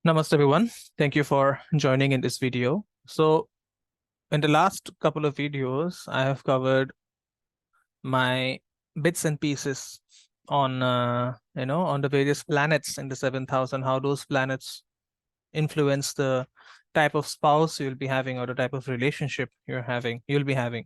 Namaste everyone. Thank you for joining in this video. So in the last couple of videos, I have covered my bits and pieces on on the various planets in the seventh house and how those planets influence the type of spouse you'll be having or the type of relationship you'll be having.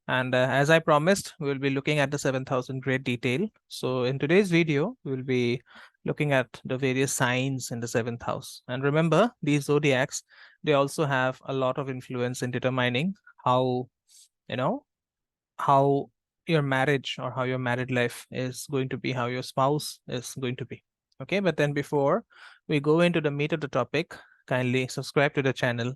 And as I promised, we'll be looking at the seventh house in great detail. So in today's video, we'll be looking at the various signs in the seventh house. And remember, these zodiacs, they also have a lot of influence in determining how, you know, how your marriage or how your married life is going to be, how your spouse is going to be. Okay, but then before we go into the meat of the topic, kindly subscribe to the channel,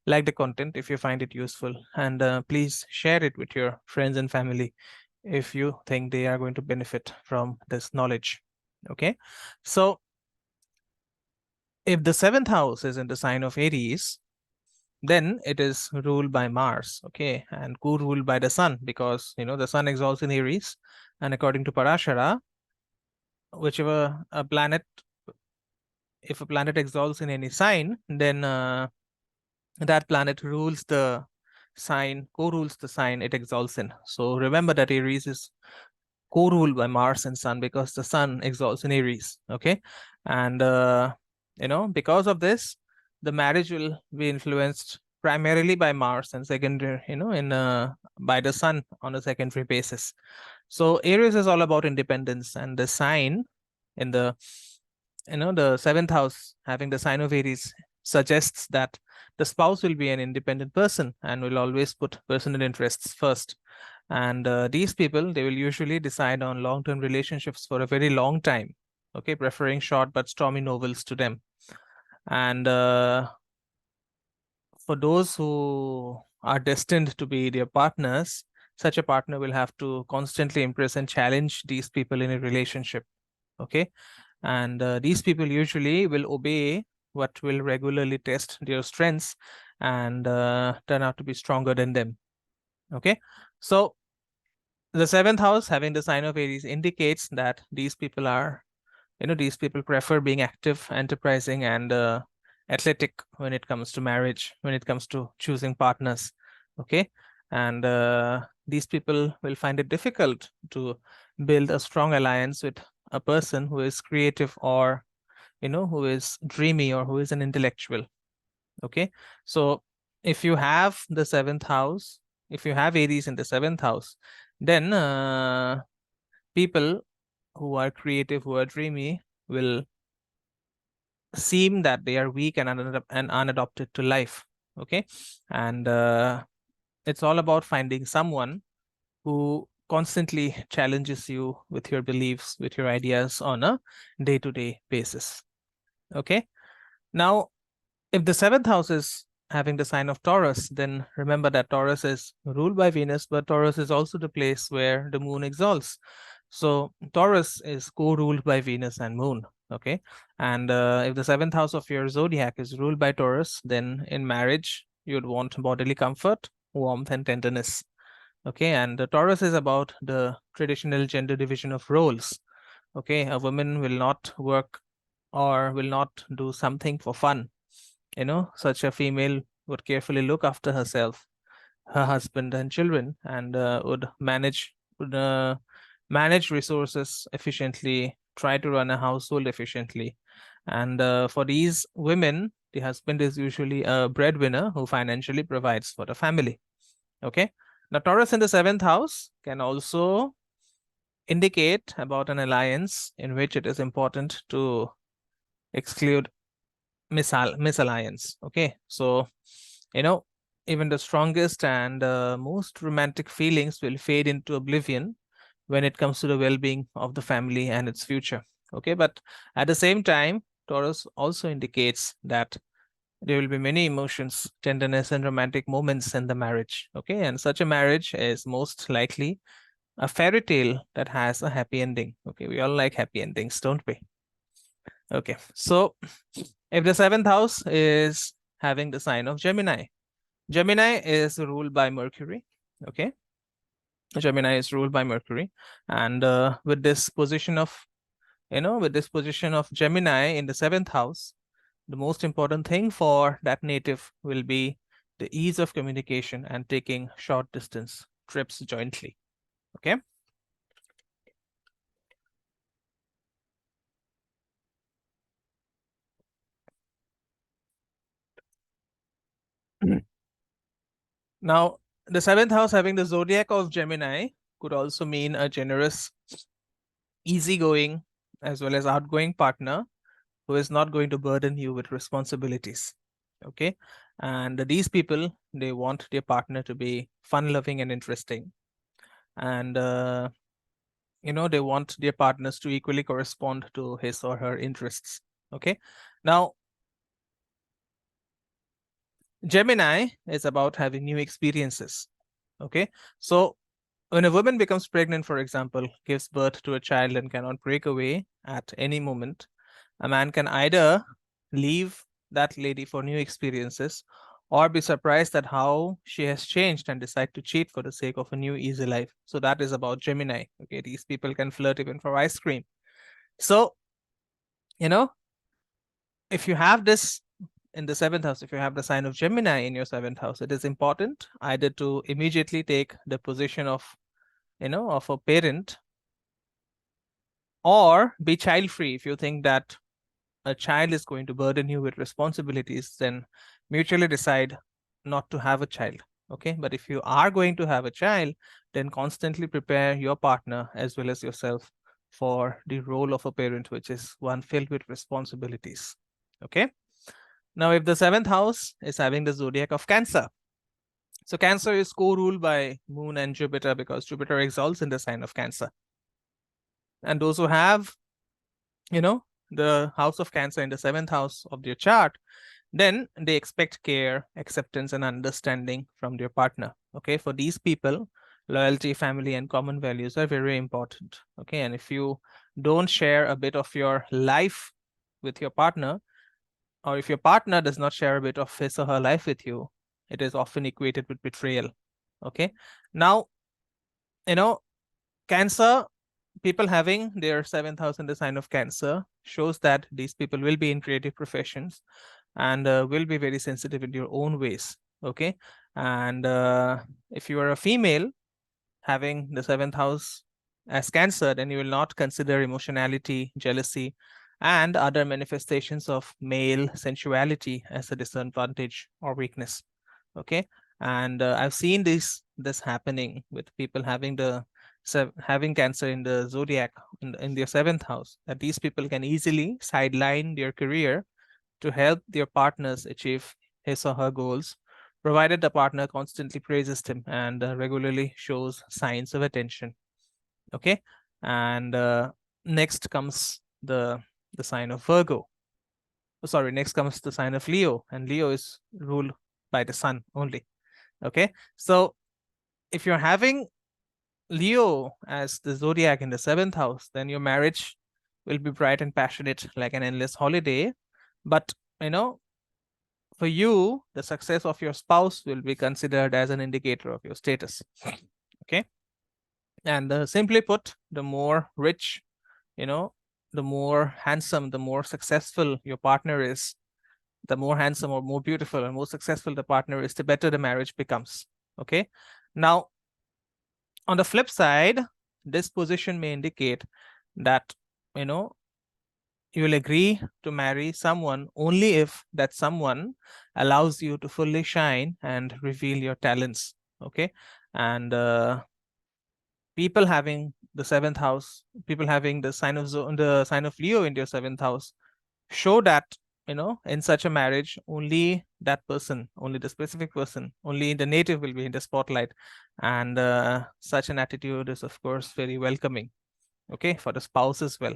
like the content if you find it useful, and please share it with your friends and family if you think they are going to benefit from this knowledge. Okay, so if the seventh house is in the sign of Aries, then it is ruled by Mars, okay, and co-ruled by the sun, because the sun exalts in Aries, and according to Parashara, whichever a planet, if a planet exalts in any sign, then that planet rules the sign, co-rules the sign it exalts in. So remember that Aries is co-ruled by Mars and Sun because the Sun exalts in Aries, okay, and because of this, the marriage will be influenced primarily by Mars and secondary, by the Sun on a secondary basis. So Aries is all about independence, and the sign in the seventh house having the sign of Aries suggests that the spouse will be an independent person and will always put personal interests first. And these people, they will usually decide on long-term relationships for a very long time, okay, preferring short but stormy novels to them. And for those who are destined to be their partners, such a partner will have to constantly impress and challenge these people in a relationship, okay. And these people usually will obey what will regularly test their strengths and turn out to be stronger than them, okay. So the seventh house having the sign of Aries indicates that these people prefer being active, enterprising, and athletic when it comes to marriage, when it comes to choosing partners, okay. And these people will find it difficult to build a strong alliance with a person who is creative, or who is dreamy, or who is an intellectual, okay. So if you have the seventh house, if you have Aries in the seventh house, then people who are creative, who are dreamy, will seem that they are weak and unadopted to life, okay. And it's all about finding someone who constantly challenges you with your beliefs, with your ideas on a day-to-day basis, okay. Now, if the seventh house is having the sign of Taurus, then remember that Taurus is ruled by Venus, but Taurus is also the place where the moon exalts. So Taurus is co-ruled by Venus and moon, okay. And if the seventh house of your zodiac is ruled by Taurus, then in marriage, you'd want bodily comfort, warmth, and tenderness, okay. And the Taurus is about the traditional gender division of roles, okay. A woman will not work or will not do something for fun. Such a female would carefully look after herself, her husband, and children, and would manage resources efficiently, try to run a household efficiently. And for these women, the husband is usually a breadwinner who financially provides for the family, okay. Now, Taurus in the seventh house can also indicate about an alliance in which it is important to exclude misalliance, okay. So even the strongest and most romantic feelings will fade into oblivion when it comes to the well-being of the family and its future, okay. But at the same time, Taurus also indicates that there will be many emotions, tenderness, and romantic moments in the marriage, okay. And such a marriage is most likely a fairy tale that has a happy ending, okay. We all like happy endings, don't we? Okay, so if the seventh house is having the sign of Gemini, Gemini is ruled by Mercury, okay. Gemini is ruled by Mercury, and with this position of Gemini in the seventh house, the most important thing for that native will be the ease of communication and taking short distance trips jointly. Okay. Now, the seventh house having the zodiac of Gemini could also mean a generous, easygoing, as well as outgoing partner who is not going to burden you with responsibilities. Okay. And these people, they want their partner to be fun loving and interesting. And, they want their partners to equally correspond to his or her interests. Okay. Now, Gemini is about having new experiences. Okay. So, when a woman becomes pregnant, for example, gives birth to a child and cannot break away at any moment, a man can either leave that lady for new experiences or be surprised at how she has changed and decide to cheat for the sake of a new easy life. So that is about Gemini. Okay, these people can flirt even for ice cream. So, if you have this in the seventh house, if you have the sign of Gemini in your seventh house, it is important either to immediately take the position of of a parent, or be child free. If you think that a child is going to burden you with responsibilities, then mutually decide not to have a child. Okay. But if you are going to have a child, then constantly prepare your partner as well as yourself for the role of a parent, which is one filled with responsibilities. Okay. Now, if the seventh house is having the zodiac of Cancer, so Cancer is co-ruled by Moon and Jupiter because Jupiter exalts in the sign of Cancer. And those who have, the house of Cancer in the seventh house of their chart, then they expect care, acceptance, and understanding from their partner. Okay. For these people, loyalty, family, and common values are very important. Okay. And if you don't share a bit of your life with your partner, or if your partner does not share a bit of his or her life with you, it is often equated with betrayal. Okay. Now, Cancer, people having their seventh house in the sign of Cancer shows that these people will be in creative professions and will be very sensitive in your own ways. Okay. And if you are a female having the seventh house as Cancer, then you will not consider emotionality, jealousy, and other manifestations of male sensuality as a disadvantage or weakness. Okay. And I've seen this happening with people having having Cancer in the zodiac in their seventh house, that these people can easily sideline their career to help their partners achieve his or her goals, provided the partner constantly praises him and regularly shows signs of attention. Okay. And next comes the sign of Virgo. Sorry, next comes the sign of Leo, and Leo is ruled by the sun only. Okay. So if you're having Leo as the zodiac in the seventh house, then your marriage will be bright and passionate like an endless holiday. But, for you, the success of your spouse will be considered as an indicator of your status. Okay. And simply put, the more rich, the more handsome, the more successful your partner is, the more handsome or more beautiful and more successful the partner is, the better the marriage becomes. Okay. Now, on the flip side, this position may indicate that, you will agree to marry someone only if that someone allows you to fully shine and reveal your talents. Okay. And people having the seventh house, people having the sign of Leo in their seventh house, show that, in such a marriage, only that person, only the specific person, only the native will be in the spotlight. And such an attitude is, of course, very welcoming. Okay. For the spouse as well.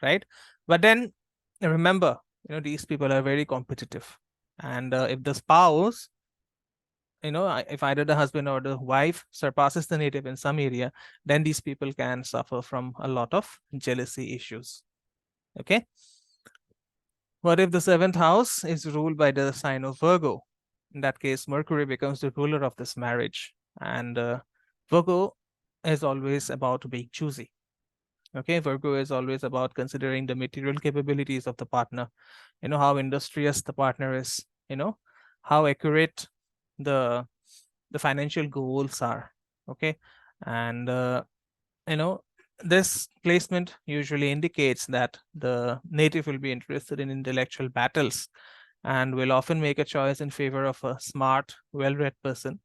Right. But then remember, these people are very competitive. And if the spouse, if either the husband or the wife surpasses the native in some area, then these people can suffer from a lot of jealousy issues. Okay. What if the seventh house is ruled by the sign of Virgo? In that case, Mercury becomes the ruler of this marriage. And Virgo is always about being choosy. Okay, Virgo is always about considering the material capabilities of the partner, how industrious the partner is, how accurate the financial goals are. Okay, and you know this placement usually indicates that the native will be interested in intellectual battles and will often make a choice in favor of a smart, well-read person,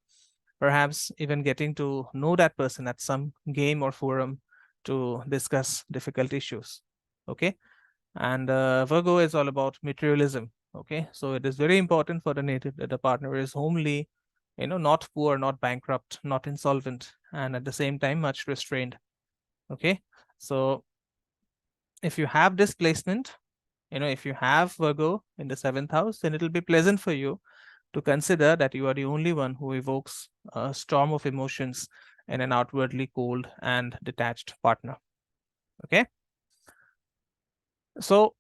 perhaps even getting to know that person at some game or forum to discuss difficult issues. Okay, and Virgo is all about materialism. Okay, so it is very important for the native that the partner is homely, not poor, not bankrupt, not insolvent, and at the same time much restrained. Okay, so if you have this placement, if you have Virgo in the 7th house, then it'll be pleasant for you to consider that you are the only one who evokes a storm of emotions in an outwardly cold and detached partner. Okay, so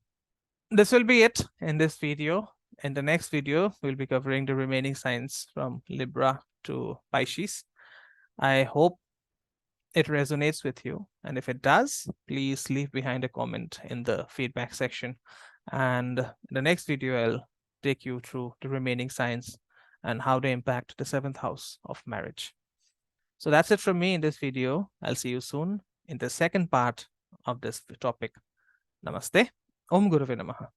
this will be it in this video. In the next video, we'll be covering the remaining signs from Libra to Pisces. I hope it resonates with you, and if it does, please leave behind a comment in the feedback section. And in the next video, I'll take you through the remaining signs and how they impact the 7th house of marriage. So that's it from me in this video. I'll see you soon in the second part of this topic. Namaste. Om Guruve Namaha.